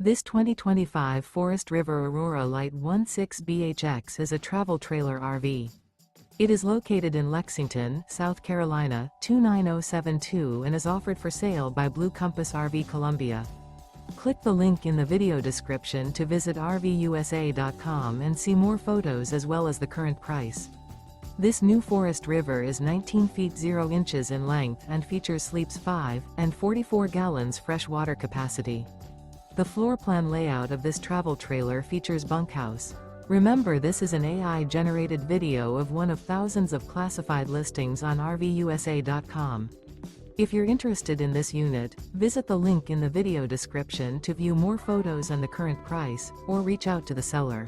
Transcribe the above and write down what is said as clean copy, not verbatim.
This 2025 Forest River Aurora Light 16BHX is a travel trailer RV. It is located in Lexington, South Carolina, 29072 and is offered for sale by Blue Compass RV Columbia. Click the link in the video description to visit RVUSA.com and see more photos as well as the current price. This new Forest River is 19 feet 0 inches in length and features sleeps 5 and 44 gallons fresh water capacity. The floor plan layout of this travel trailer features bunkhouse. Remember, this is an AI-generated video of one of thousands of classified listings on RVUSA.com. If you're interested in this unit, visit the link in the video description to view more photos and the current price, or reach out to the seller.